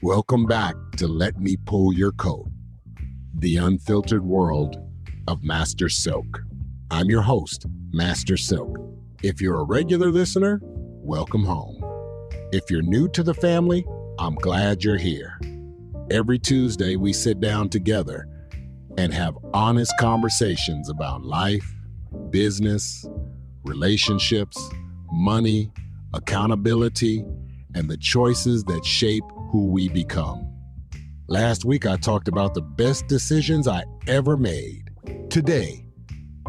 Welcome back to Let Me Pull Your Coat, the unfiltered world of Master Silk. I'm your host, Master Silk. If you're a regular listener, welcome home. If you're new to the family, I'm glad you're here. Every Tuesday, we sit down together and have honest conversations about life, business, relationships, money, accountability, and the choices that shape who we become. Last week, I talked about the best decisions I ever made. Today,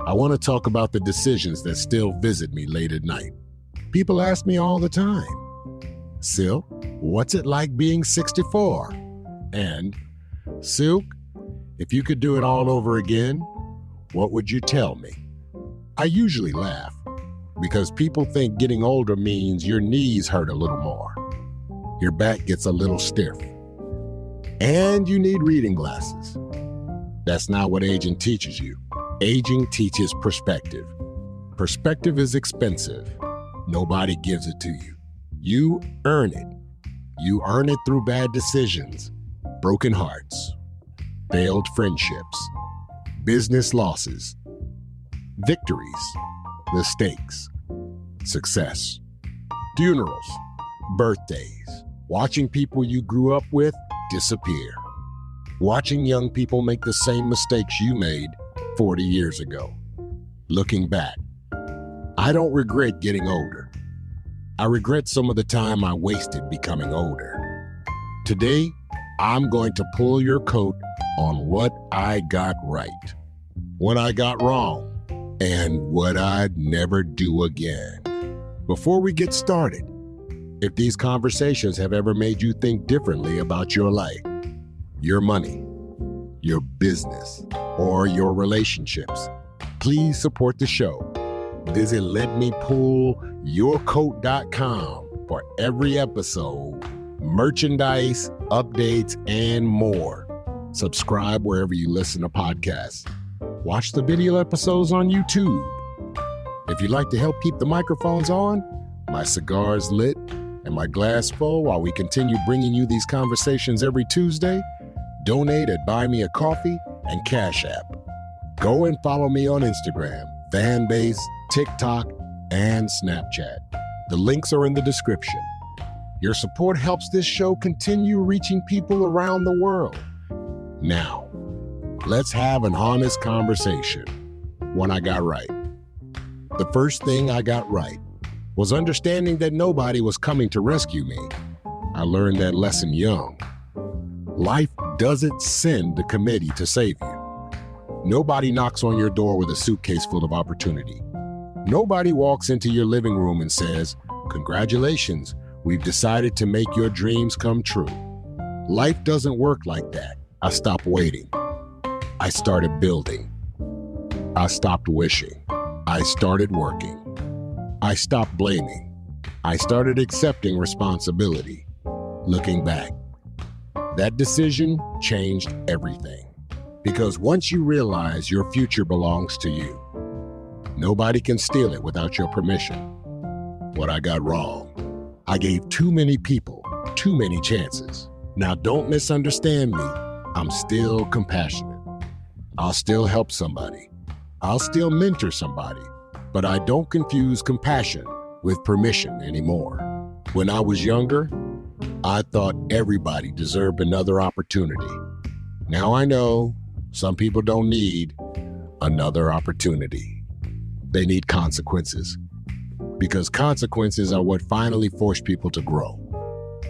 I want to talk about the decisions that still visit me late at night. People ask me all the time, Silk, what's it like being 64? And, Silk, if you could do it all over again, what would you tell me? I usually laugh because people think getting older means your knees hurt a little more. Your back gets a little stiff. And you need reading glasses. That's not what aging teaches you. Aging teaches perspective. Perspective is expensive. Nobody gives it to you. You earn it. You earn it through bad decisions, broken hearts, failed friendships, business losses, victories, mistakes, success, funerals, birthdays, watching people you grew up with disappear, watching young people make the same mistakes you made 40 years ago. Looking back, I don't regret getting older. I regret some of the time I wasted becoming older. Today, I'm going to pull your coat on what I got right, what I got wrong, and what I'd never do again. Before we get started, if these conversations have ever made you think differently about your life, your money, your business, or your relationships, please support the show. Visit letmepullyourcoat.com for every episode, merchandise, updates, and more. Subscribe wherever you listen to podcasts. Watch the video episodes on YouTube. If you'd like to help keep the microphones on, my cigar's lit, and my glass full while we continue bringing you these conversations every Tuesday, donate at Buy Me a Coffee and Cash App. Go and follow me on Instagram, Fanbase, TikTok, and Snapchat. The links are in the description. Your support helps this show continue reaching people around the world. Now, let's have an honest conversation. What I got right. The first thing I got right was understanding that nobody was coming to rescue me. I learned that lesson young. Life doesn't send the committee to save you. Nobody knocks on your door with a suitcase full of opportunity. Nobody walks into your living room and says, "Congratulations, we've decided to make your dreams come true." Life doesn't work like that. I stopped waiting. I started building. I stopped wishing. I started working. I stopped blaming. I started accepting responsibility. Looking back, that decision changed everything. Because once you realize your future belongs to you, nobody can steal it without your permission. What I got wrong, I gave too many people too many chances. Now don't misunderstand me. I'm still compassionate. I'll still help somebody. I'll still mentor somebody. But I don't confuse compassion with permission anymore. When I was younger, I thought everybody deserved another opportunity. Now I know some people don't need another opportunity. They need consequences. Because consequences are what finally force people to grow.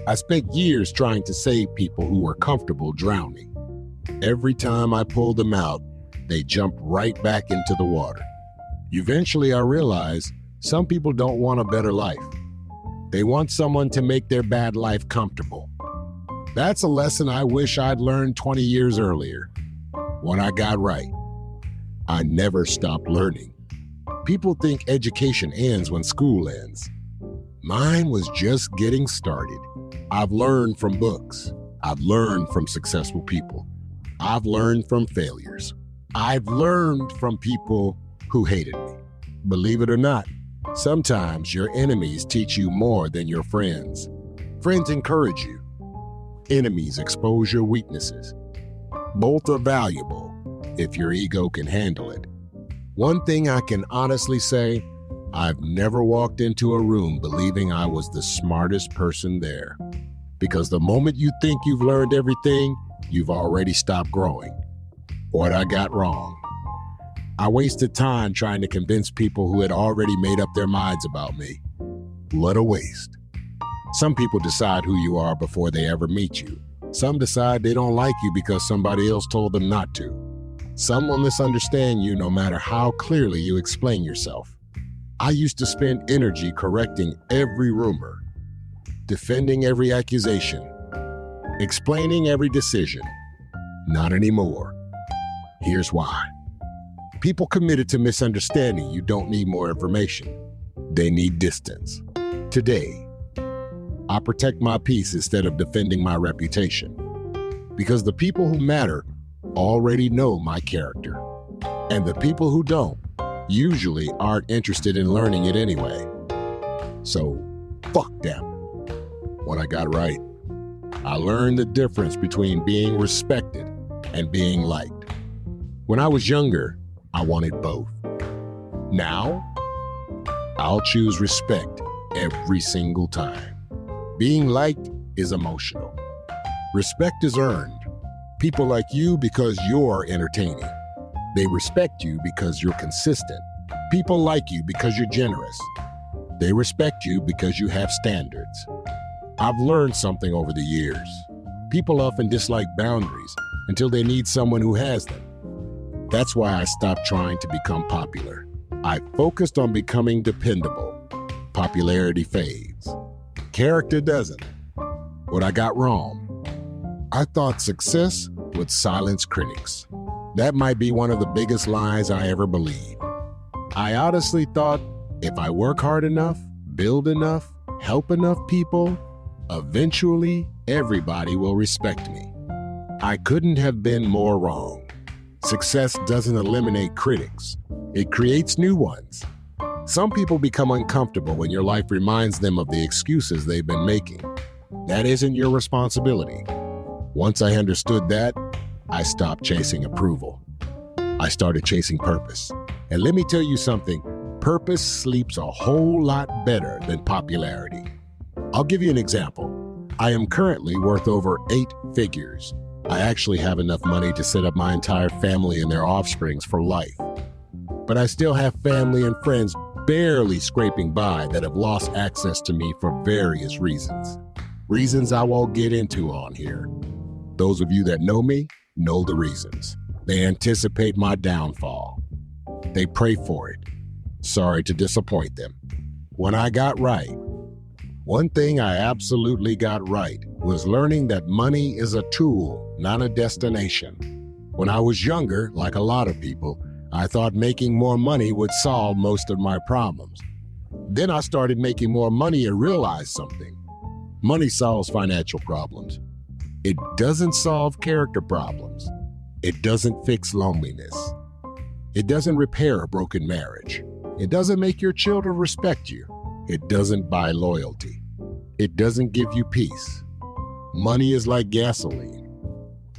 I spent years trying to save people who were comfortable drowning. Every time I pulled them out, they jumped right back into the water. Eventually, I realized some people don't want a better life. They want someone to make their bad life comfortable. That's a lesson I wish I'd learned 20 years earlier. What I got right, I never stopped learning. People think education ends when school ends. Mine was just getting started. I've learned from books. I've learned from successful people. I've learned from failures. I've learned from people who hated me. Believe it or not, sometimes your enemies teach you more than your friends. Friends encourage you. enemies expose your weaknesses. Both are valuable if your ego can handle it. One thing I can honestly say, I've never walked into a room believing I was the smartest person there. Because the moment you think you've learned everything, you've already stopped growing. What I got wrong. I wasted time trying to convince people who had already made up their minds about me. What a waste. Some people decide who you are before they ever meet you. Some decide they don't like you because somebody else told them not to. Some will misunderstand you no matter how clearly you explain yourself. I used to spend energy correcting every rumor, defending every accusation, explaining every decision. Not anymore. Here's why. People committed to misunderstanding you don't need more information. They need distance. Today, I protect my peace instead of defending my reputation. Because the people who matter already know my character. And the people who don't usually aren't interested in learning it anyway. So, fuck them. What I got right. I learned the difference between being respected and being liked. When I was younger, I wanted both. Now, I'll choose respect every single time. Being liked is emotional. Respect is earned. People like you because you're entertaining. They respect you because you're consistent. People like you because you're generous. They respect you because you have standards. I've learned something over the years. People often dislike boundaries until they need someone who has them. That's why I stopped trying to become popular. I focused on becoming dependable. Popularity fades. Character doesn't. What I got wrong. I thought success would silence critics. That might be one of the biggest lies I ever believed. I honestly thought if I work hard enough, build enough, help enough people, eventually everybody will respect me. I couldn't have been more wrong. Success doesn't eliminate critics. It creates new ones. Some people become uncomfortable when your life reminds them of the excuses they've been making. That isn't your responsibility. Once I understood that, I stopped chasing approval. I started chasing purpose. And let me tell you something, purpose sleeps a whole lot better than popularity. I'll give you an example. I am currently worth over 8 figures. I actually have enough money to set up my entire family and their offsprings for life. But I still have family and friends barely scraping by that have lost access to me for various reasons. Reasons I won't get into on here. Those of you that know me know the reasons. They anticipate my downfall. They pray for it. Sorry to disappoint them. When I got right, one thing I absolutely got right was learning that money is a tool, not a destination. When I was younger, like a lot of people, I thought making more money would solve most of my problems. Then I started making more money and realized something. Money solves financial problems. It doesn't solve character problems. It doesn't fix loneliness. It doesn't repair a broken marriage. It doesn't make your children respect you. It doesn't buy loyalty. It doesn't give you peace. Money is like gasoline.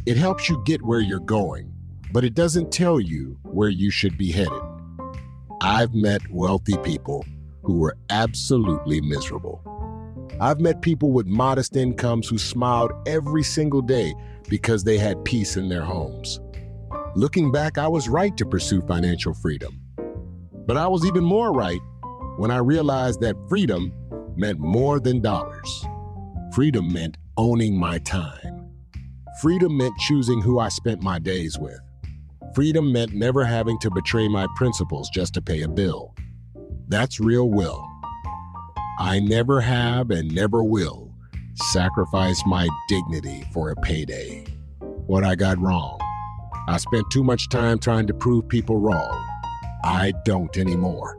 It helps you get where you're going, but it doesn't tell you where you should be headed. I've met wealthy people who were absolutely miserable. I've met people with modest incomes who smiled every single day because they had peace in their homes. Looking back, I was right to pursue financial freedom. But I was even more right when I realized that freedom meant more than dollars. Freedom meant owning my time. Freedom meant choosing who I spent my days with. Freedom meant never having to betray my principles just to pay a bill. That's real will. I never have and never will sacrifice my dignity for a payday. What I got wrong. I spent too much time trying to prove people wrong. I don't anymore.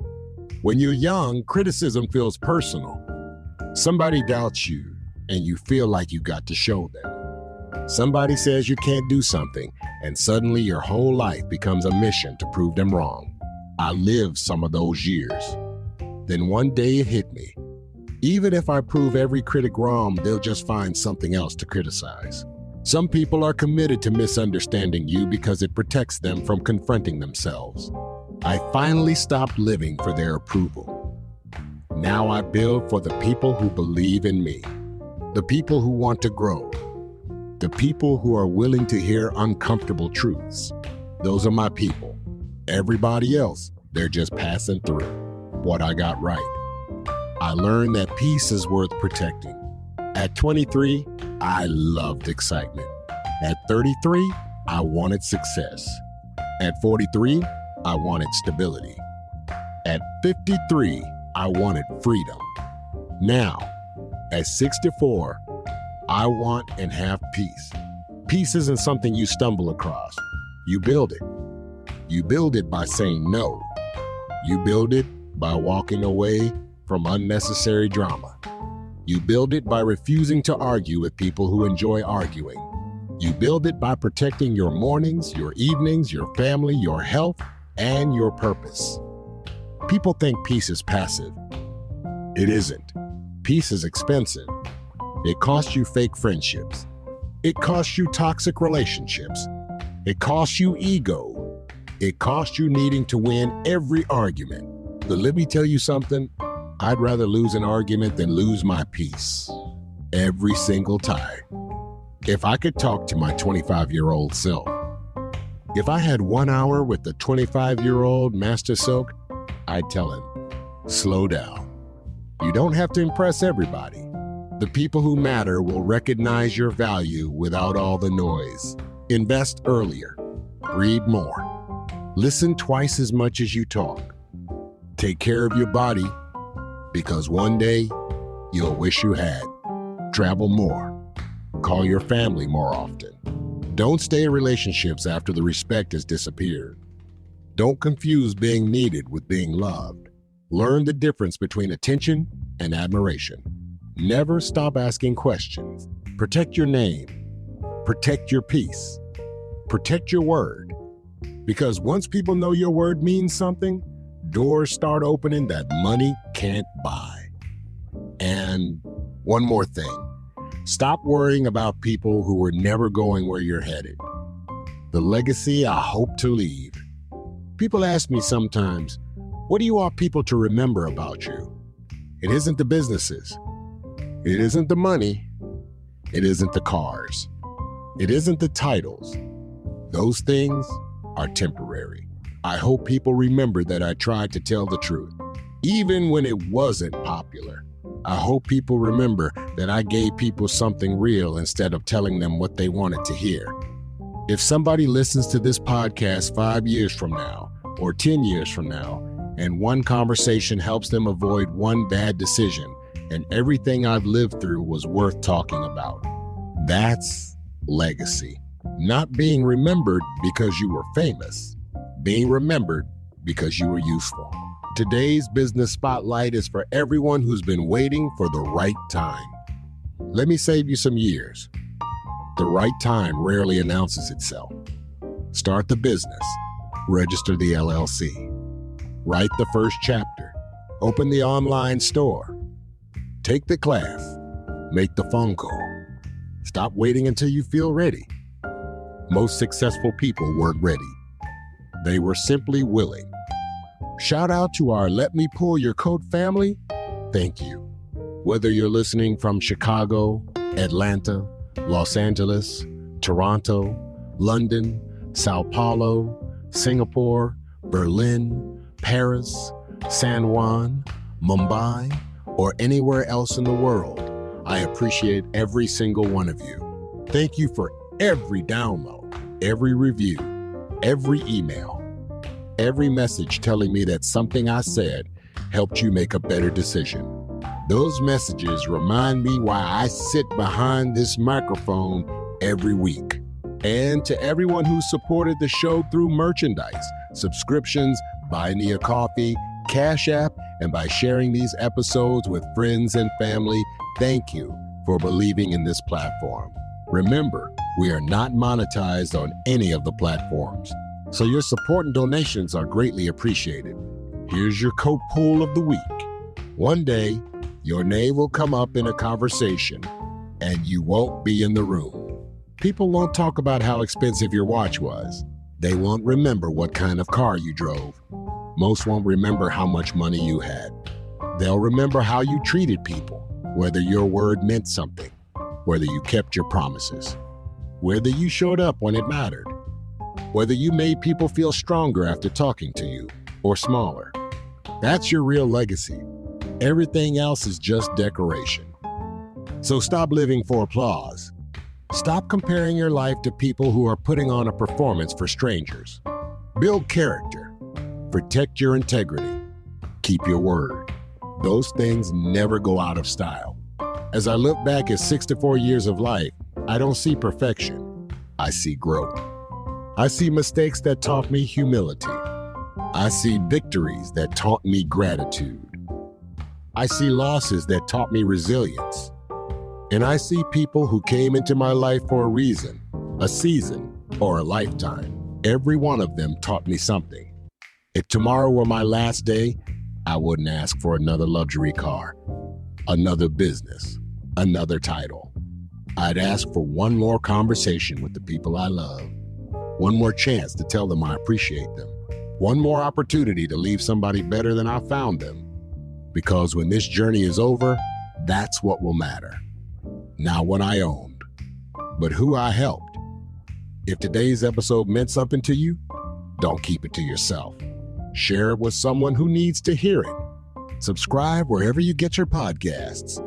When you're young, criticism feels personal. Somebody doubts you, and you feel like you got to show them. Somebody says you can't do something, and suddenly your whole life becomes a mission to prove them wrong. I lived some of those years. Then one day it hit me. Even if I prove every critic wrong, they'll just find something else to criticize. Some people are committed to misunderstanding you because it protects them from confronting themselves. I finally stopped living for their approval. Now I build for the people who believe in me, the people who want to grow, the people who are willing to hear uncomfortable truths. Those are my people. Everybody else, they're just passing through. What I got right. I learned that peace is worth protecting. At 23, I loved excitement. At 33, I wanted success. At 43, I wanted stability. At 53, I wanted freedom. Now, at 64, I want and have peace. Peace isn't something you stumble across. You build it. You build it by saying no. You build it by walking away from unnecessary drama. You build it by refusing to argue with people who enjoy arguing. You build it by protecting your mornings, your evenings, your family, your health, and your purpose. People think peace is passive. It isn't. Peace is expensive. It costs you fake friendships. It costs you toxic relationships. It costs you ego. It costs you needing to win every argument. But let me tell you something. I'd rather lose an argument than lose my peace. Every single time. If I could talk to my 25-year-old self, if I had 1 hour with the 25-year-old Master Silk, I'd tell him, slow down. You don't have to impress everybody. The people who matter will recognize your value without all the noise. Invest earlier. Read more. Listen twice as much as you talk. Take care of your body, because one day you'll wish you had. Travel more. Call your family more often. Don't stay in relationships after the respect has disappeared. Don't confuse being needed with being loved. Learn the difference between attention and admiration. Never stop asking questions. Protect your name. Protect your peace. Protect your word. Because once people know your word means something, doors start opening that money can't buy. And one more thing. Stop worrying about people who are never going where you're headed. The legacy I hope to leave. People ask me sometimes, what do you want people to remember about you? It isn't the businesses. It isn't the money. It isn't the cars. It isn't the titles. Those things are temporary. I hope people remember that I tried to tell the truth, even when it wasn't popular. I hope people remember that I gave people something real instead of telling them what they wanted to hear. If somebody listens to this podcast 5 years from now, or 10 years from now, and one conversation helps them avoid one bad decision, and everything I've lived through was worth talking about, that's legacy. Not being remembered because you were famous, being remembered because you were useful. Today's business spotlight is for everyone who's been waiting for the right time. Let me save you some years. The right time rarely announces itself. Start the business. Register the LLC. Write the first chapter. Open the online store. Take the class. Make the phone call. Stop waiting until you feel ready. Most successful people weren't ready. They were simply willing. Shout out to our Let Me Pull Your Coat family. Thank you. Whether you're listening from Chicago, Atlanta, Los Angeles, Toronto, London, Sao Paulo, Singapore, Berlin, Paris, San Juan, Mumbai, or anywhere else in the world, I appreciate every single one of you. Thank you for every download, every review, every email, every message telling me that something I said helped you make a better decision. Those messages remind me why I sit behind this microphone every week. And to everyone who supported the show through merchandise, subscriptions, Buy Me a Coffee, Cash App, and by sharing these episodes with friends and family, thank you for believing in this platform. Remember, we are not monetized on any of the platforms, so your support and donations are greatly appreciated. Here's your coat pull of the week. One day, Your name will come up in a conversation, and you won't be in the room. People won't talk about how expensive your watch was. They won't remember what kind of car you drove. Most won't remember how much money you had. They'll remember how you treated people, whether your word meant something, whether you kept your promises, whether you showed up when it mattered, whether you made people feel stronger after talking to you or smaller. That's your real legacy. Everything else is just decoration. So stop living for applause. Stop comparing your life to people who are putting on a performance for strangers. Build character. Protect your integrity. Keep your word. Those things never go out of style. As I look back at 64 years of life, I don't see perfection. I see growth. I see mistakes that taught me humility. I see victories that taught me gratitude. I see losses that taught me resilience. And I see people who came into my life for a reason, a season, or a lifetime. Every one of them taught me something. If tomorrow were my last day, I wouldn't ask for another luxury car, another business, another title. I'd ask for one more conversation with the people I love, one more chance to tell them I appreciate them, one more opportunity to leave somebody better than I found them. Because when this journey is over, that's what will matter. Not what I owned, but who I helped. If today's episode meant something to you, don't keep it to yourself. Share it with someone who needs to hear it. Subscribe wherever you get your podcasts.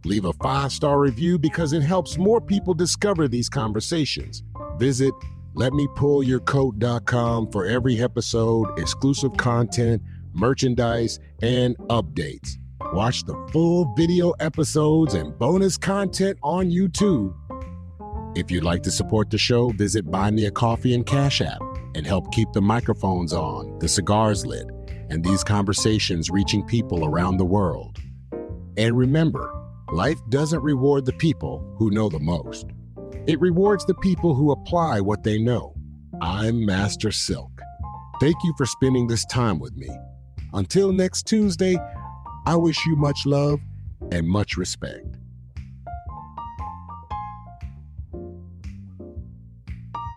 Leave a 5-star review because it helps more people discover these conversations. Visit letmepullyourcoat.com for every episode, exclusive content, merchandise, and updates. Watch the full video episodes and bonus content on YouTube. If you'd like to support the show, visit Buy Me a Coffee and Cash App and help keep the microphones on, the cigars lit, and these conversations reaching people around the world. And remember, life doesn't reward the people who know the most. It rewards the people who apply what they know. I'm Master Silk. Thank you for spending this time with me. Until next Tuesday, I wish you much love and much respect.